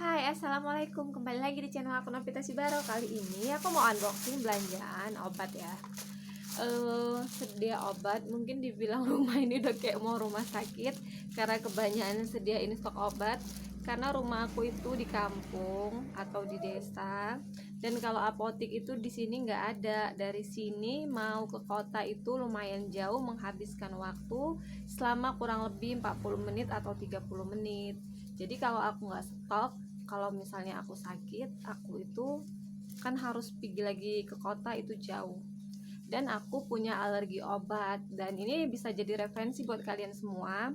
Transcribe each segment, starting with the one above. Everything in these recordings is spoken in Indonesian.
Hai, assalamualaikum. Kembali lagi di channel aku Novita Sibaro. Kali ini aku mau unboxing belanjaan obat ya. Sedia obat, mungkin dibilang rumah ini udah kayak mau rumah sakit karena kebanyakan sediain stok obat. Karena rumah aku itu di kampung atau di desa, dan kalau apotik itu di sini nggak ada. Dari sini mau ke kota itu lumayan jauh, menghabiskan waktu selama kurang lebih 40 menit atau 30 menit. Jadi kalau aku nggak stok, kalau misalnya aku sakit, aku itu kan harus pergi lagi ke kota, itu jauh. Dan aku punya alergi obat, dan ini bisa jadi referensi buat kalian semua.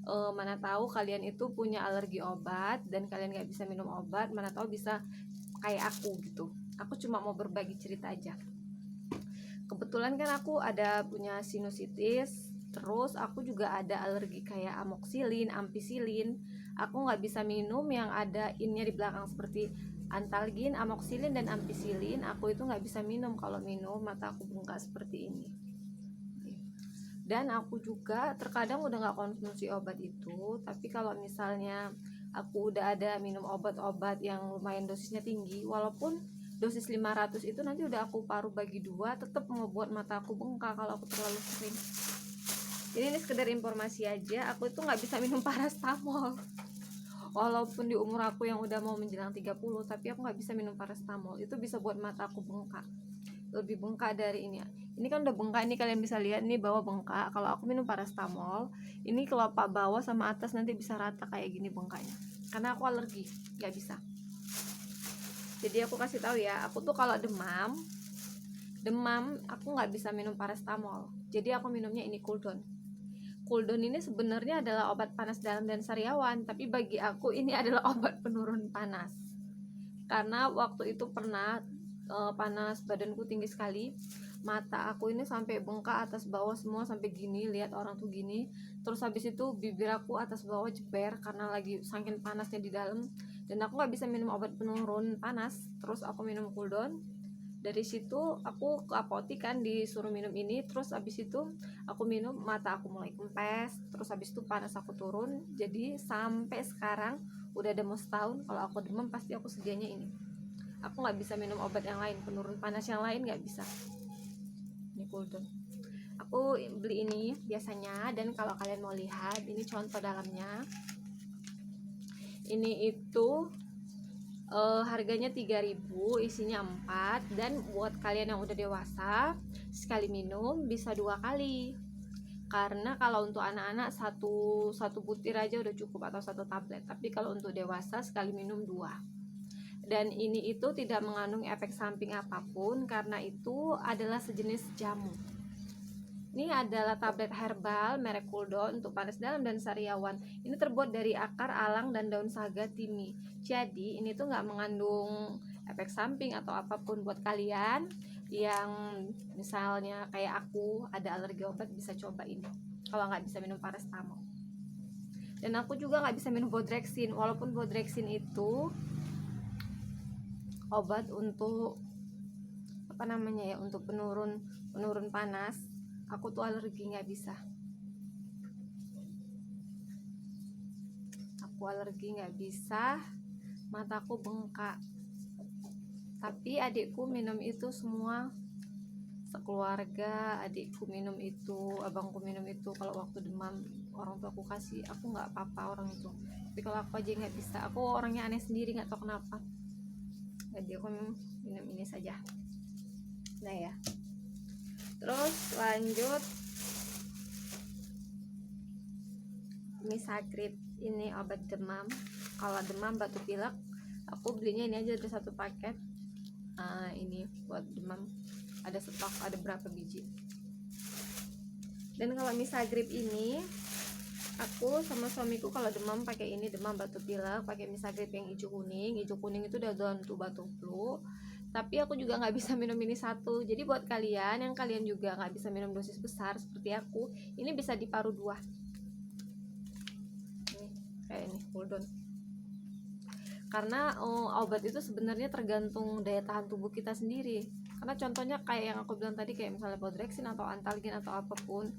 Mana tahu kalian itu punya alergi obat dan kalian nggak bisa minum obat, mana tahu bisa kayak aku gitu. Aku cuma mau berbagi cerita aja. Kebetulan kan aku ada punya sinusitis, terus aku juga ada alergi kayak amoxicillin, ampicillin. Aku nggak bisa minum yang ada innya di belakang seperti antalgin, amoxicillin, dan ampicillin. Aku itu nggak bisa minum. Kalau minum mata aku bengkak seperti ini. Dan aku juga terkadang udah nggak konsumsi obat itu, tapi kalau misalnya aku udah ada minum obat-obat yang lumayan dosisnya tinggi, walaupun dosis 500 itu nanti udah aku paruh bagi dua, tetap ngebuat mata aku bengkak kalau aku terlalu sering. Jadi ini sekedar informasi aja, aku itu nggak bisa minum paracetamol. Walaupun di umur aku yang udah mau menjelang 30, tapi aku nggak bisa minum paracetamol. Itu bisa buat mata aku bengkak, lebih bengkak dari ini. Ini kan udah bengkak, ini kalian bisa lihat nih bawah bengkak. Kalau aku minum paracetamol, ini kelopak bawah sama atas nanti bisa rata kayak gini bengkaknya. Karena aku alergi, nggak bisa. Jadi aku kasih tahu ya, aku tuh kalau demam aku nggak bisa minum paracetamol. Jadi aku minumnya ini Cooldown. Cooldown ini sebenarnya adalah obat panas dalam dan sariawan, tapi bagi aku ini adalah obat penurun panas. Karena waktu itu pernah panas badanku tinggi sekali, mata aku ini sampai bengkak atas bawah semua sampai gini, lihat orang tuh gini. Terus habis itu bibir aku atas bawah jeber karena lagi saking panasnya di dalam, dan aku nggak bisa minum obat penurun panas. Terus aku minum Cooldown. Dari situ aku ke apotik kan, disuruh minum ini. Terus habis itu aku minum, mata aku mulai kempes, terus habis itu panas aku turun. Jadi sampai sekarang udah ada mau setahun, kalau aku demam pasti aku sedianya ini. Aku nggak bisa minum obat yang lain, penurun panas yang lain nggak bisa. Ini Cooldown. Aku beli ini biasanya, dan kalau kalian mau lihat, ini contoh dalamnya. Ini itu harganya 3.000, isinya 4, dan buat kalian yang udah dewasa, sekali minum bisa 2 kali. Karena kalau untuk anak-anak satu butir aja udah cukup, atau satu tablet. Tapi kalau untuk dewasa sekali minum 2. Dan ini itu tidak mengandung efek samping apapun, karena itu adalah sejenis jamu. Ini adalah tablet herbal merek Cooldown untuk panas dalam dan sariawan. Ini terbuat dari akar alang dan daun saga timi. Jadi ini tuh nggak mengandung efek samping atau apapun. Buat kalian yang misalnya kayak aku ada alergi obat, bisa coba ini kalau nggak bisa minum paracetamol. Dan aku juga nggak bisa minum Bodrexin, walaupun Bodrexin itu obat untuk apa namanya ya, untuk penurun panas. Aku tuh alergi, nggak bisa. Aku alergi, nggak bisa, mataku bengkak. Tapi adikku minum itu semua, sekeluarga. Adikku minum itu, abangku minum itu. Kalau waktu demam, orang tua aku kasih, aku nggak apa-apa orang itu. Tapi kalau aku aja nggak bisa. Aku orangnya aneh sendiri, nggak tahu kenapa. Jadi aku minum ini saja. Nah ya, terus lanjut Misagrip. Ini obat demam. Kalau demam batuk pilek, aku belinya ini aja, ada satu paket. Ini buat demam, ada stok, ada berapa biji. Dan kalau Misagrip ini, aku sama suamiku kalau demam pakai ini, demam batuk pilek pakai Misagrip yang hijau kuning. Hijau kuning itu udah untuk batuk flu. Tapi aku juga nggak bisa minum ini satu. Jadi buat kalian yang kalian juga nggak bisa minum dosis besar seperti aku, ini bisa diparuh 2. Kayak ini Cooldown. Karena obat itu sebenarnya tergantung daya tahan tubuh kita sendiri. Karena contohnya kayak yang aku bilang tadi, kayak misalnya Bodrexin atau Antalgin atau apapun,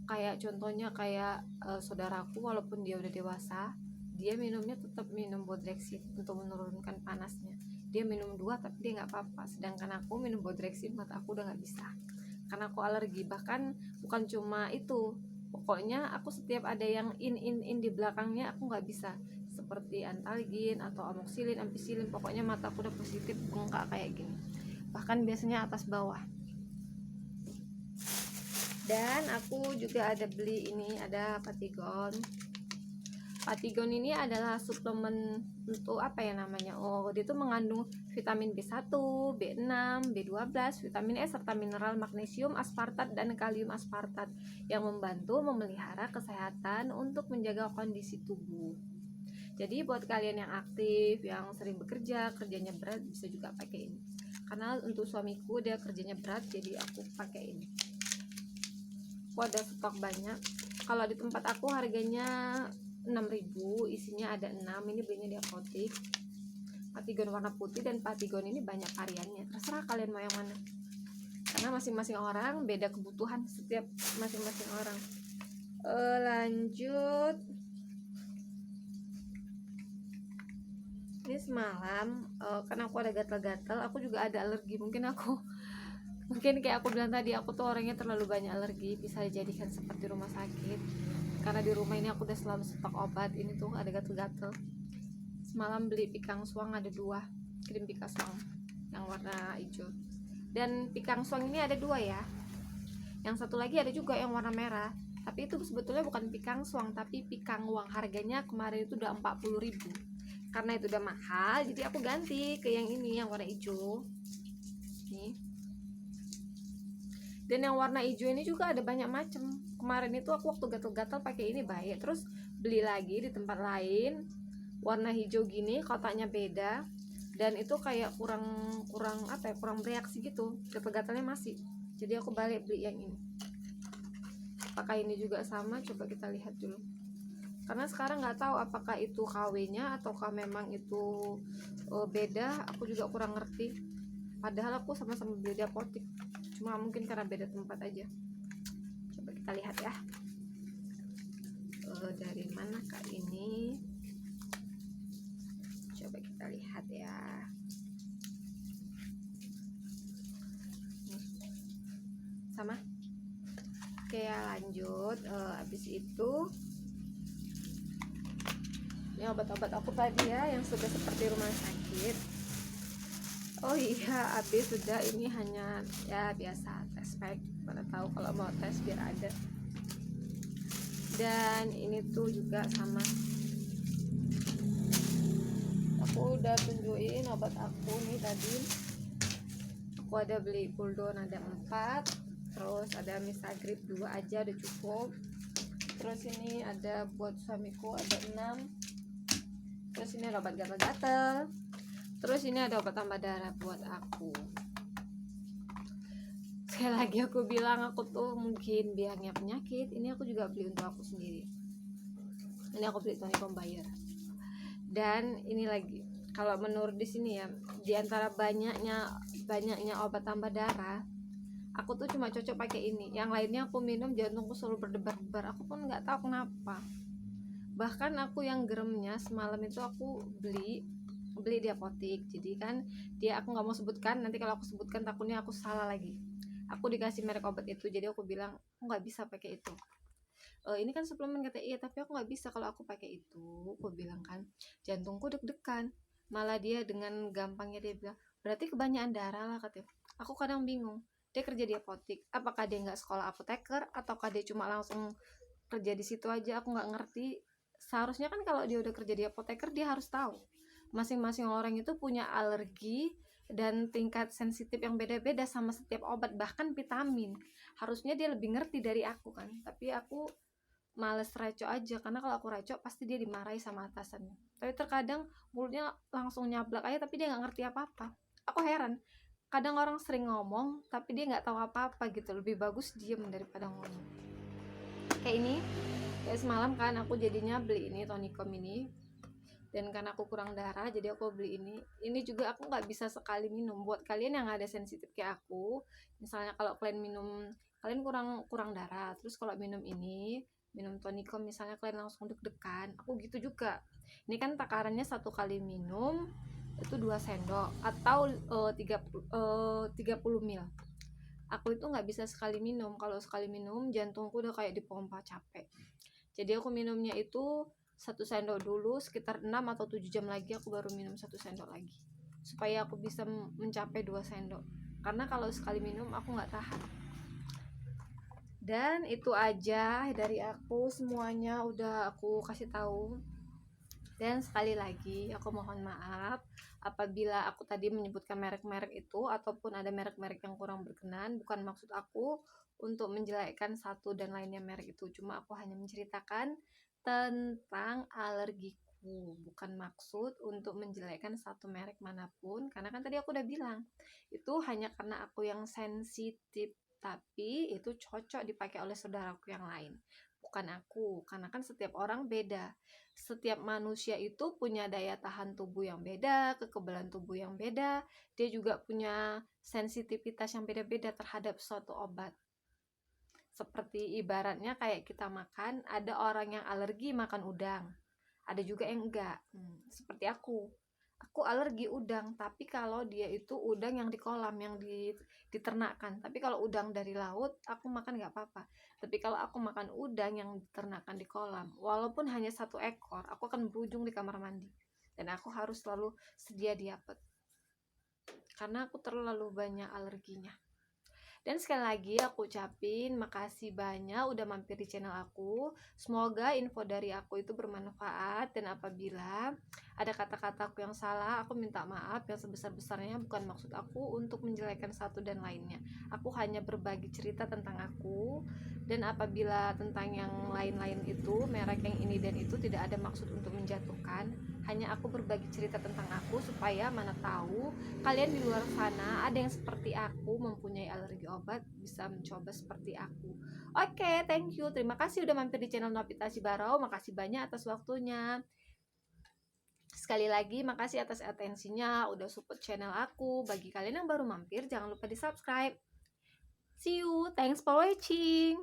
kayak contohnya kayak saudaraku, walaupun dia udah dewasa, dia minumnya tetap minum Bodrexit untuk menurunkan panasnya. Dia minum 2 tapi dia nggak apa-apa, sedangkan aku minum Bodrexit mata aku udah nggak bisa karena aku alergi. Bahkan bukan cuma itu, pokoknya aku setiap ada yang in di belakangnya aku nggak bisa, seperti antalgin atau amoxicillin, ampicillin, pokoknya mata aku udah positif bengkak kayak gini, bahkan biasanya atas bawah. Dan aku juga ada beli ini, ada Patigon. Patigon ini adalah suplemen untuk apa ya namanya, dia tuh mengandung vitamin B1, B6, B12, vitamin E serta mineral magnesium aspartat dan kalium aspartat yang membantu memelihara kesehatan untuk menjaga kondisi tubuh. Jadi buat kalian yang aktif, yang sering bekerja, kerjanya berat, bisa juga pakai ini. Karena untuk suamiku dia kerjanya berat, jadi aku pakai ini. Aku ada stok banyak. Kalau di tempat aku harganya 6.000, isinya ada 6. Ini belinya di apotek. Patigon warna putih dan Patigon ini banyak variannya. Terserah kalian mau yang mana. Karena masing-masing orang beda kebutuhan, setiap masing-masing orang. Lanjut. Ini semalam karena aku ada gatal-gatal, aku juga ada alergi. Mungkin kayak aku bilang tadi, aku tuh orangnya terlalu banyak alergi, bisa dijadikan seperti rumah sakit. Karena di rumah ini aku udah selalu stok obat. Ini tuh ada gatel-gatel. Semalam beli pikang suang ada 2, krim pikang suang yang warna hijau. Dan pikang suang ini ada 2 ya. Yang satu lagi ada juga yang warna merah. Tapi itu sebetulnya bukan pikang suang, tapi pikang wang. Harganya kemarin itu udah 40.000. Karena itu udah mahal, jadi aku ganti ke yang ini, yang warna hijau. Nih. Dan yang warna hijau ini juga ada banyak macam. Kemarin itu aku waktu gatal-gatal pakai ini baik, terus beli lagi di tempat lain warna hijau gini, kotaknya beda, dan itu kayak kurang apa ya, kurang bereaksi gitu, gatal-gatalnya masih. Jadi aku balik beli yang ini. Apakah ini juga sama? Coba kita lihat dulu. Karena sekarang nggak tahu apakah itu KW-nya ataukah memang itu beda. Aku juga kurang ngerti. Padahal aku sama-sama beli di apotek, cuma mungkin karena beda tempat aja. Coba kita lihat ya. Dari mana kak ini? Coba kita lihat ya. Sama. Oke ya, lanjut. Habis itu ini obat-obat aku tadi ya, yang sudah seperti rumah sakit. Oh iya, habis sudah. Ini hanya ya biasa tes pack, mana tahu kalau mau tes biar ada. Dan ini tuh juga sama, aku udah tunjukin obat aku nih tadi. Aku ada beli Puldon ada 4, terus ada Misagrip 2 aja udah cukup. Terus ini ada buat suamiku ada 6. Terus ini ada obat gatal-gatal. Terus ini ada obat tambah darah buat aku. Sekali lagi aku bilang, aku tuh mungkin biangnya penyakit. Ini aku juga beli untuk aku sendiri. Ini aku beli Tonicom Bayer. Dan ini lagi, kalau menurut di sini ya, di antara banyaknya obat tambah darah, aku tuh cuma cocok pakai ini. Yang lainnya aku minum jantungku selalu berdebar-debar. Aku pun nggak tahu kenapa. Bahkan aku yang geremnya semalam itu aku beli di apotek. Jadi kan dia, aku nggak mau sebutkan, nanti kalau aku sebutkan takutnya aku salah lagi. Aku dikasih merek obat itu, jadi aku bilang aku nggak bisa pakai itu. Ini kan suplemen, kata iya tapi aku nggak bisa kalau aku pakai itu. Aku bilang kan jantungku deg-degan. Malah dia dengan gampangnya dia bilang berarti kebanyakan darah lah, katanya. Aku kadang bingung, dia kerja di apotek, apakah dia nggak sekolah apoteker ataukah dia cuma langsung kerja di situ aja, aku nggak ngerti. Seharusnya kan kalau dia udah kerja di apoteker dia harus tahu masing-masing orang itu punya alergi dan tingkat sensitif yang beda-beda sama setiap obat, bahkan vitamin. Harusnya dia lebih ngerti dari aku kan, tapi aku males racok aja, karena kalau aku racok pasti dia dimarahi sama atasannya. Tapi terkadang mulutnya langsung nyablak aja tapi dia nggak ngerti apa-apa. Aku heran, kadang orang sering ngomong tapi dia nggak tahu apa-apa gitu. Lebih bagus diem daripada ngomong. Kayak ini, kayak semalam kan aku jadinya beli ini Tonicom ini, dan karena aku kurang darah jadi aku beli ini. Ini juga aku nggak bisa sekali minum. Buat kalian yang ada sensitif kayak aku, misalnya kalau kalian minum, kalian kurang darah, terus kalau minum ini, minum Tonicom misalnya, kalian langsung deg-degan. Aku gitu juga. Ini kan takarannya 1 kali minum itu 2 sendok atau 30 ml. Aku itu nggak bisa sekali minum. Kalau sekali minum jantungku udah kayak dipompa, capek. Jadi aku minumnya itu 1 sendok dulu, sekitar 6 atau 7 jam lagi aku baru minum 1 sendok lagi, supaya aku bisa mencapai 2 sendok. Karena kalau sekali minum aku nggak tahan. Dan itu aja dari aku, semuanya udah aku kasih tahu. Dan sekali lagi aku mohon maaf apabila aku tadi menyebutkan merek-merek itu ataupun ada merek-merek yang kurang berkenan. Bukan maksud aku untuk menjelekkan satu dan lainnya merek itu, cuma aku hanya menceritakan tentang alergiku, bukan maksud untuk menjelekkan satu merek manapun. Karena kan tadi aku udah bilang itu hanya karena aku yang sensitif, tapi itu cocok dipakai oleh saudaraku yang lain, bukan aku. Karena kan setiap orang beda, setiap manusia itu punya daya tahan tubuh yang beda, kekebalan tubuh yang beda, dia juga punya sensitivitas yang beda-beda terhadap suatu obat. Seperti ibaratnya kayak kita makan, ada orang yang alergi makan udang, ada juga yang enggak. Seperti aku alergi udang, tapi kalau dia itu udang yang di kolam, yang diternakkan. Tapi kalau udang dari laut aku makan nggak apa-apa. Tapi kalau aku makan udang yang diternakan di kolam, walaupun hanya 1 ekor, aku akan berujung di kamar mandi, dan aku harus selalu sedia diapet karena aku terlalu banyak alerginya. Dan sekali lagi aku ucapin makasih banyak udah mampir di channel aku. Semoga info dari aku itu bermanfaat, dan apabila ada kata-kata aku yang salah, aku minta maaf yang sebesar-besarnya. Bukan maksud aku untuk menjelekkan satu dan lainnya. Aku hanya berbagi cerita tentang aku, dan apabila tentang yang lain-lain itu, merek yang ini dan itu, tidak ada maksud untuk menjatuhkan. Hanya aku berbagi cerita tentang aku supaya mana tahu kalian di luar sana ada yang seperti aku mempunyai alergi obat, bisa mencoba seperti aku. Oke, thank you. Terima kasih udah mampir di channel Novita Sibarau. Makasih banyak atas waktunya. Sekali lagi makasih atas atensinya, udah support channel aku. Bagi kalian yang baru mampir, jangan lupa di subscribe. See you, thanks for watching.